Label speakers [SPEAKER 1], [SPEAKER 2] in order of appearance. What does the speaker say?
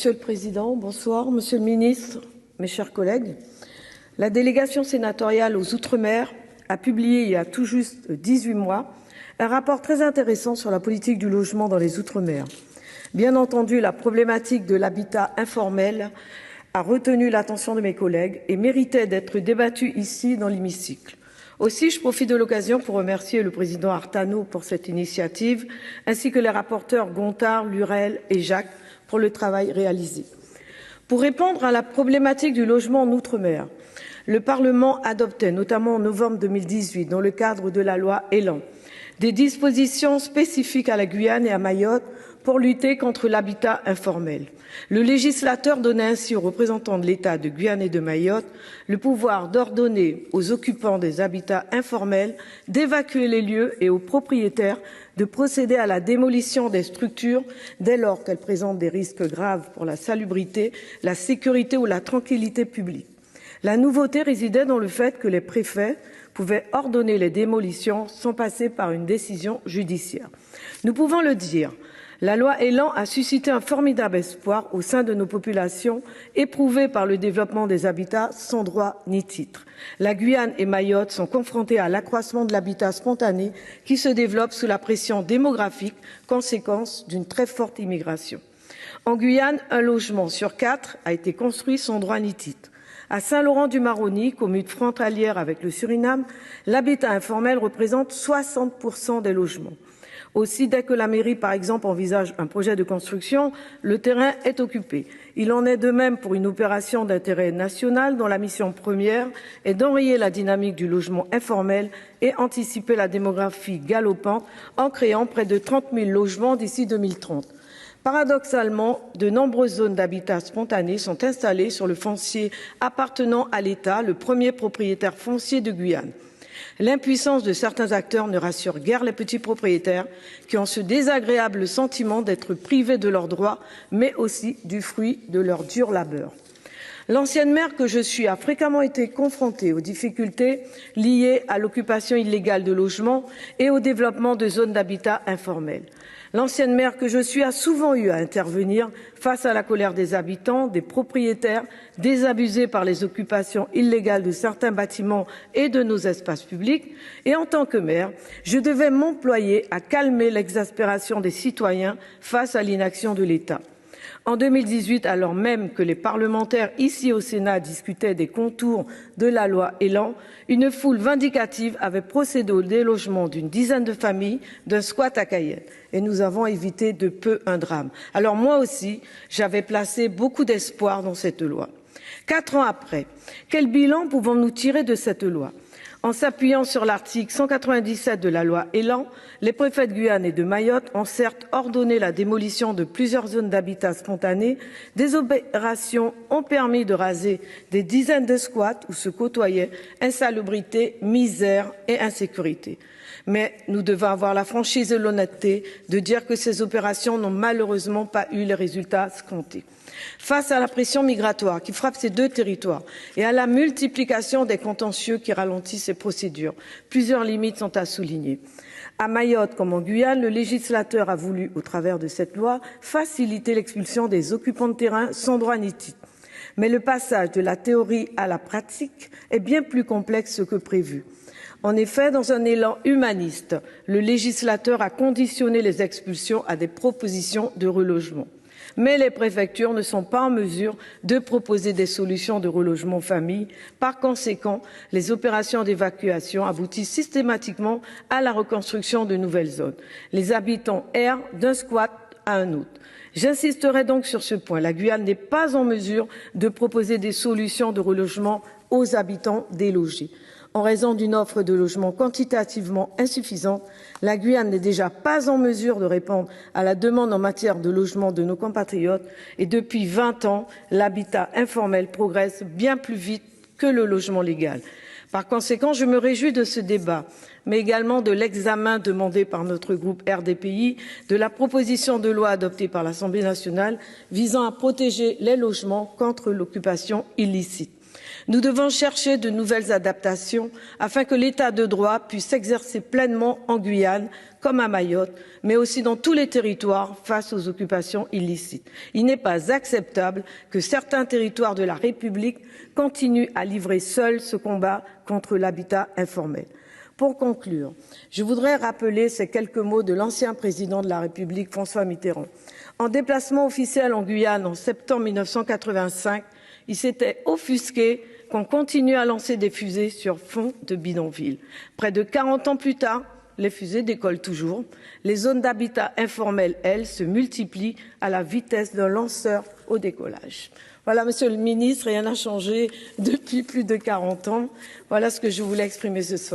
[SPEAKER 1] Monsieur le Président, bonsoir. Monsieur le Ministre, mes chers collègues, la délégation sénatoriale aux Outre-mer a publié il y a tout juste 18 mois un rapport très intéressant sur la politique du logement dans les Outre-mer. Bien entendu, la problématique de l'habitat informel a retenu l'attention de mes collègues et méritait d'être débattue ici dans l'hémicycle. Aussi, je profite de l'occasion pour remercier le président Artano pour cette initiative, ainsi que les rapporteurs Gontard, Lurel et Jacques pour le travail réalisé. Pour répondre à la problématique du logement en Outre-mer, le Parlement adoptait, notamment en novembre 2018, dans le cadre de la loi Elan, des dispositions spécifiques à la Guyane et à Mayotte pour lutter contre l'habitat informel. Le législateur donnait ainsi aux représentants de l'État de Guyane et de Mayotte le pouvoir d'ordonner aux occupants des habitats informels d'évacuer les lieux et aux propriétaires de procéder à la démolition des structures dès lors qu'elles présentent des risques graves pour la salubrité, la sécurité ou la tranquillité publique. La nouveauté résidait dans le fait que les préfets pouvaient ordonner les démolitions sans passer par une décision judiciaire. Nous pouvons le dire, la loi Elan a suscité un formidable espoir au sein de nos populations éprouvées par le développement des habitats sans droit ni titre. La Guyane et Mayotte sont confrontées à l'accroissement de l'habitat spontané qui se développe sous la pression démographique, conséquence d'une très forte immigration. En Guyane, un logement sur 4 a été construit sans droit ni titre. À Saint-Laurent-du-Maroni, commune frontalière avec le Suriname, l'habitat informel représente 60% des logements. Aussi, dès que la mairie, par exemple, envisage un projet de construction, le terrain est occupé. Il en est de même pour une opération d'intérêt national dont la mission première est d'enrayer la dynamique du logement informel et anticiper la démographie galopante en créant près de 30 000 logements d'ici 2030. Paradoxalement, de nombreuses zones d'habitat spontané sont installées sur le foncier appartenant à l'État, le premier propriétaire foncier de Guyane. L'impuissance de certains acteurs ne rassure guère les petits propriétaires qui ont ce désagréable sentiment d'être privés de leurs droits, mais aussi du fruit de leur dur labeur. L'ancienne maire que je suis a fréquemment été confrontée aux difficultés liées à l'occupation illégale de logements et au développement de zones d'habitat informel. L'ancienne maire que je suis a souvent eu à intervenir face à la colère des habitants, des propriétaires, désabusés par les occupations illégales de certains bâtiments et de nos espaces publics. Et en tant que maire, je devais m'employer à calmer l'exaspération des citoyens face à l'inaction de l'État. En 2018, alors même que les parlementaires ici au Sénat discutaient des contours de la loi Elan, une foule vindicative avait procédé au délogement d'une dizaine de familles d'un squat à Cayenne. Et nous avons évité de peu un drame. Alors moi aussi, j'avais placé beaucoup d'espoir dans cette loi. 4 ans après, quel bilan pouvons-nous tirer de cette loi ? En s'appuyant sur l'article 197 de la loi Elan, les préfets de Guyane et de Mayotte ont certes ordonné la démolition de plusieurs zones d'habitat spontané. Des opérations ont permis de raser des dizaines de squats où se côtoyaient insalubrité, misère et insécurité. Mais nous devons avoir la franchise et l'honnêteté de dire que ces opérations n'ont malheureusement pas eu les résultats escomptés. Face à la pression migratoire qui frappe ces deux territoires et à la multiplication des contentieux qui ralentissent ces procédures, plusieurs limites sont à souligner. À Mayotte comme en Guyane, le législateur a voulu, au travers de cette loi, faciliter l'expulsion des occupants de terrain sans droit ni titre. Mais le passage de la théorie à la pratique est bien plus complexe que prévu. En effet, dans un élan humaniste, le législateur a conditionné les expulsions à des propositions de relogement. Mais les préfectures ne sont pas en mesure de proposer des solutions de relogement aux familles. Par conséquent, les opérations d'évacuation aboutissent systématiquement à la reconstruction de nouvelles zones. Les habitants errent d'un squat à un autre. J'insisterai donc sur ce point. La Guyane n'est pas en mesure de proposer des solutions de relogement aux habitants délogés. En raison d'une offre de logements quantitativement insuffisante, la Guyane n'est déjà pas en mesure de répondre à la demande en matière de logement de nos compatriotes et depuis 20 ans, l'habitat informel progresse bien plus vite que le logement légal. Par conséquent, je me réjouis de ce débat, mais également de l'examen demandé par notre groupe RDPI de la proposition de loi adoptée par l'Assemblée nationale visant à protéger les logements contre l'occupation illicite. Nous devons chercher de nouvelles adaptations afin que l'état de droit puisse s'exercer pleinement en Guyane comme à Mayotte, mais aussi dans tous les territoires face aux occupations illicites. Il n'est pas acceptable que certains territoires de la République continuent à livrer seuls ce combat contre l'habitat informel. Pour conclure, je voudrais rappeler ces quelques mots de l'ancien président de la République, François Mitterrand. En déplacement officiel en Guyane en septembre 1985, il s'était offusqué qu'on continue à lancer des fusées sur fond de bidonville. Près de 40 ans plus tard, les fusées décollent toujours. Les zones d'habitat informel, elles, se multiplient à la vitesse d'un lanceur au décollage. Voilà, Monsieur le Ministre, rien n'a changé depuis plus de 40 ans. Voilà ce que je voulais exprimer ce soir.